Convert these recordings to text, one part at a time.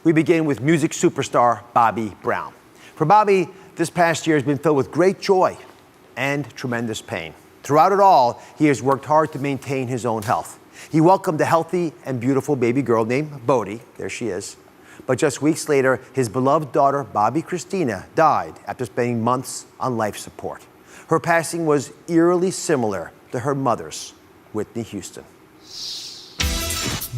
we begin with music superstar Bobbi Brown. For Bobbi, this past year has been filled with great joy and tremendous pain. Throughout it all, he has worked hard to maintain his own health. He welcomed a healthy and beautiful baby girl named Bobbi, there she is. But just weeks later, his beloved daughter, Bobbi Kristina, died after spending months on life support. Her passing was eerily similar to her mother's, Whitney Houston.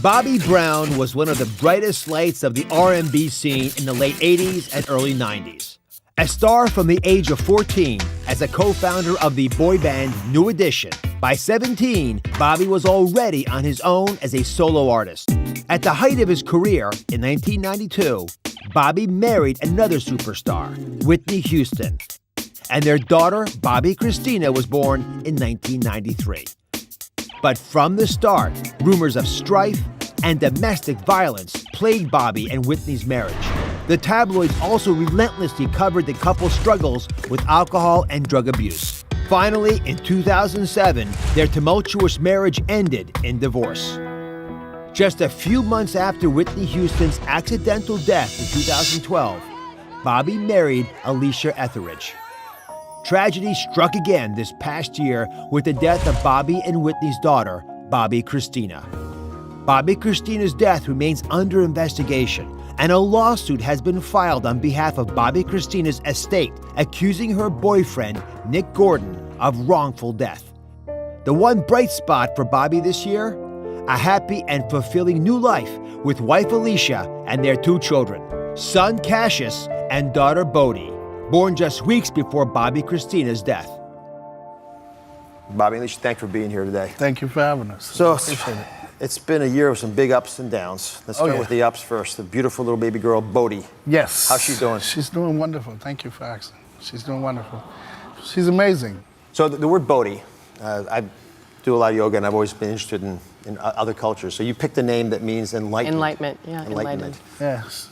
Bobbi Brown was one of the brightest lights of the R&B scene in the late 80s and early 90s. A star from the age of 14 as a co-founder of the boy band New Edition, by 17, Bobbi was already on his own as a solo artist. At the height of his career, in 1992, Bobbi married another superstar, Whitney Houston. And their daughter, Bobbi Kristina, was born in 1993. But from the start, rumors of strife and domestic violence plagued Bobbi and Whitney's marriage. The tabloids also relentlessly covered the couple's struggles with alcohol and drug abuse. Finally, in 2007, their tumultuous marriage ended in divorce. Just a few months after Whitney Houston's accidental death in 2012, Bobbi married Alicia Etheridge. Tragedy struck again this past year with the death of Bobbi and Whitney's daughter, Bobbi Kristina. Bobbi Kristina's death remains under investigation, and a lawsuit has been filed on behalf of Bobbi Kristina's estate, accusing her boyfriend, Nick Gordon, of wrongful death. The one bright spot for Bobbi this year? A happy and fulfilling new life with wife Alicia and their two children, son Cassius and daughter Bodhi, born just weeks before Bobbi Kristina's death. Bobbi and Alicia, thanks for being here today. Thank you for having us. So it's been a year of some big ups and downs. Let's start with the ups first. The beautiful little baby girl, Bodhi. Yes. How's she doing? She's doing wonderful. Thank you for asking. She's doing wonderful. She's amazing. So the word Bodhi, I do a lot of yoga and I've always been interested in other cultures. So you picked a name that means enlightenment. Enlightenment, yeah, enlightenment. Yes.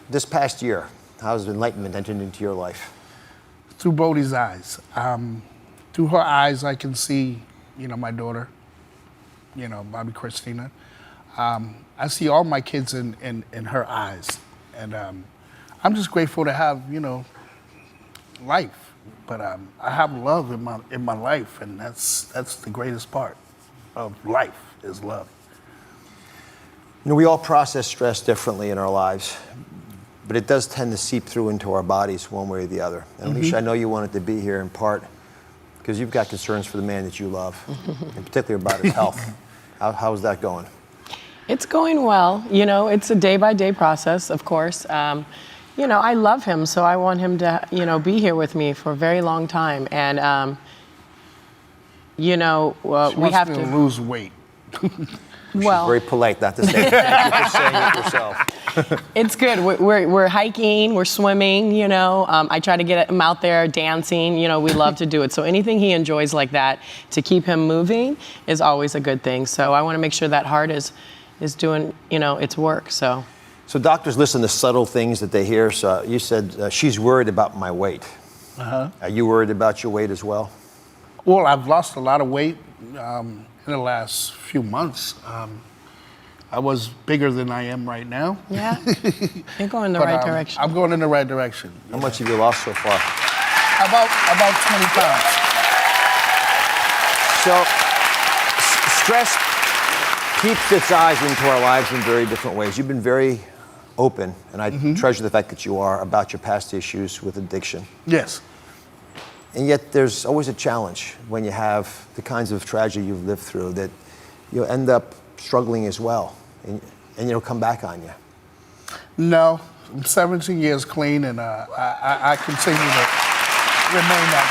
This past year, how's enlightenment entered into your life? Through Bodhi's eyes. Through her eyes, I can see, my daughter, Bobbi Kristina. I see all my kids in her eyes. And I'm just grateful to have, life. But I have love in my life, and that's the greatest part of life is love. We all process stress differently in our lives, but it does tend to seep through into our bodies one way or the other. And Alicia, I know you wanted to be here in part because you've got concerns for the man that you love, and particularly about his health. How's that going? It's going well. It's a day-by-day process, of course. I love him, so I want him to, be here with me for a very long time. And, she we have to lose weight. Well, she's very polite not to say it. Thank you for saying it yourself. It's good. We're hiking, we're swimming, I try to get him out there dancing, we love to do it. So anything he enjoys like that to keep him moving is always a good thing. So I want to make sure that heart is doing, its work, so. So doctors listen to subtle things that they hear. So you said, she's worried about my weight. Are you worried about your weight as well? Well, I've lost a lot of weight in the last few months. I was bigger than I am right now. Yeah, you're going in the right direction. I'm going in the right direction. How much have you lost so far? About 20 pounds. So stress keeps its eyes into our lives in very different ways. You've been very open, and I treasure the fact that you are, about your past issues with addiction. Yes. And yet there's always a challenge when you have the kinds of tragedy you've lived through that you'll end up struggling as well, and it'll come back on you. No, I'm 17 years clean, and I continue to remain that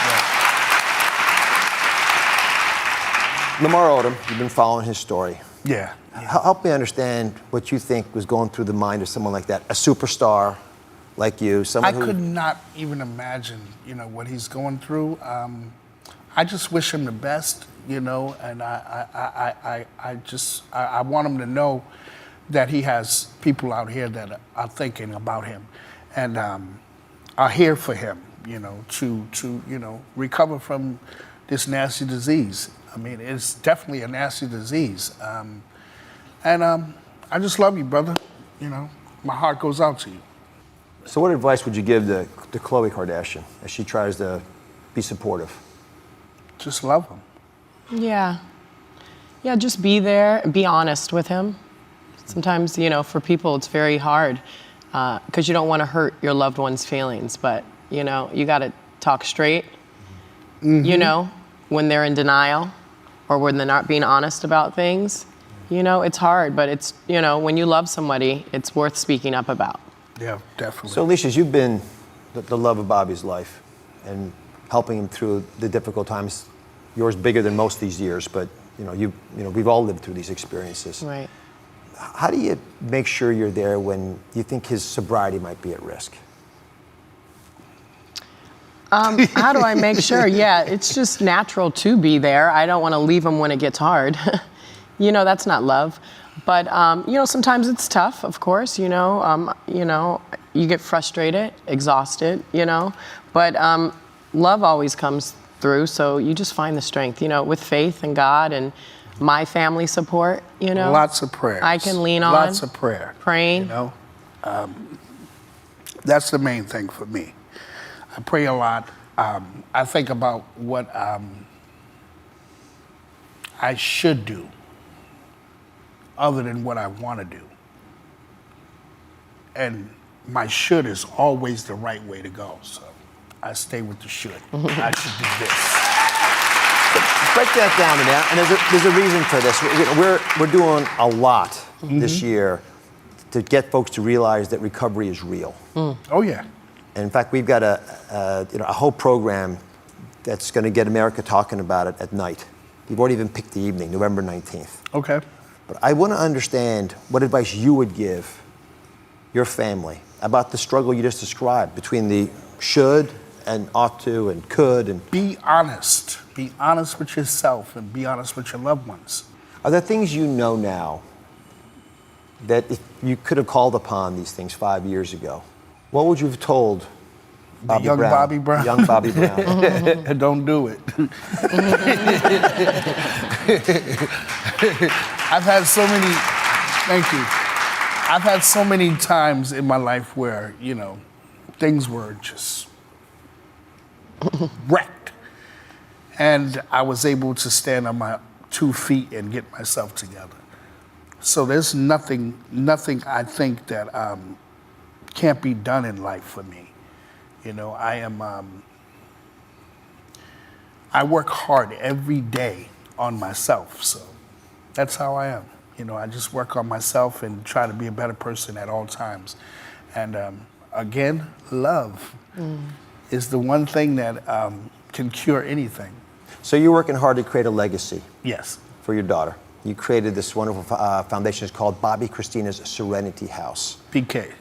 way. Lamar Odom, you've been following his story. Yeah. Help me understand what you think was going through the mind of someone like that, a superstar like you, someone I could not even imagine, what he's going through. I just wish him the best, and I want him to know that he has people out here that are thinking about him and are here for him, to recover from this nasty disease. I mean, it's definitely a nasty disease. I just love you, brother, my heart goes out to you. So what advice would you give to Khloe Kardashian as she tries to be supportive? Just love him. Yeah. Yeah, just be there and be honest with him. Sometimes, for people, it's very hard because you don't want to hurt your loved one's feelings, but, you got to talk straight, when they're in denial or when they're not being honest about things. It's hard, but it's, when you love somebody, it's worth speaking up about. Yeah, definitely. So, Alicia, you've been the love of Bobby's life and helping him through the difficult times. Yours bigger than most these years, but we've all lived through these experiences. Right. How do you make sure you're there when you think his sobriety might be at risk? How do I make sure? Yeah, it's just natural to be there. I don't want to leave him when it gets hard. That's not love. But sometimes it's tough, of course. You get frustrated, exhausted. But love always comes through. So you just find the strength. with faith in God and my family support. Lots of prayers. I can lean on. Lots of prayer. Praying. That's the main thing for me. I pray a lot. I think about what I should do other than what I want to do. And my should is always the right way to go. So I stay with the should. I should do this. Break that down to now, and there's a reason for this. We're doing a lot this year to get folks to realize that recovery is real. Oh yeah. And in fact, we've got a whole program that's going to get America talking about it at night. We've already even picked the evening, November 19th. Okay. But I want to understand what advice you would give your family about the struggle you just described between the should and ought to and could and... Be honest. Be honest with yourself and be honest with your loved ones. Are there things you know now that if you could have called upon these things 5 years ago, what would you have told Bobby young Brown? Bobby Brown. Young Bobby Brown. Don't do it. I've had so many, thank you. I've had so many times in my life where, things were just wrecked. And I was able to stand on my 2 feet and get myself together. So there's nothing I think that can't be done in life for me. I work hard every day on myself, so that's how I am. I just work on myself and try to be a better person at all times. And again, love is the one thing that can cure anything. So you're working hard to create a legacy. Yes. For your daughter. You created this wonderful foundation. It's called Bobbi Kristina's Serenity House. BK.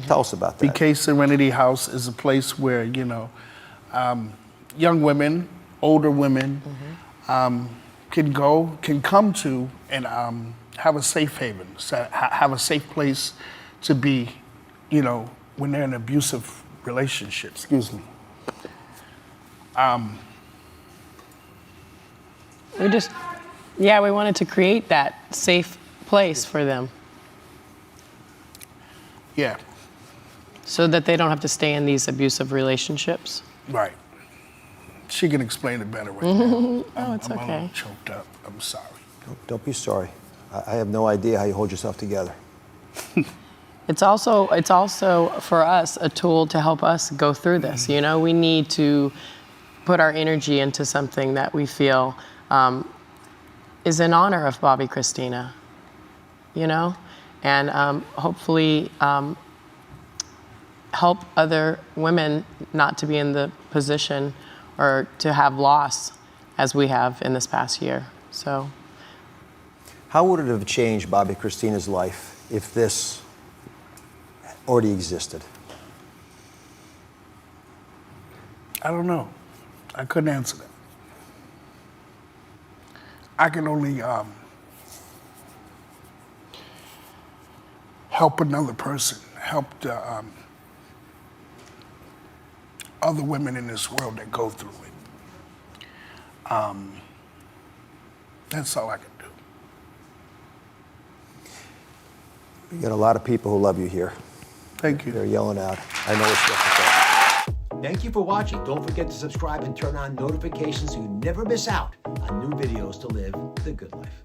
Tell us about that. BK Serenity House is a place where, young women, older women can come to and have a safe haven, have a safe place to be, when they're in an abusive relationship. Excuse me. We wanted to create that safe place for them. Yeah. So that they don't have to stay in these abusive relationships. Right. She can explain it better right now. It's okay. I'm a little choked up. I'm sorry. Don't be sorry. I have no idea how you hold yourself together. It's also for us a tool to help us go through this. We need to put our energy into something that we feel is in honor of Bobbi Kristina, and hopefully help other women not to be in the position or to have loss as we have in this past year. So, how would it have changed Bobbi Kristina's life if this already existed? I don't know. I couldn't answer that. I can only help another person, help the other women in this world that go through it. That's all I can do. You got a lot of people who love you here. Thank you. They're yelling out. I know it's difficult. Thank you for watching. Don't forget to subscribe and turn on notifications so you never miss out on new videos to live the good life.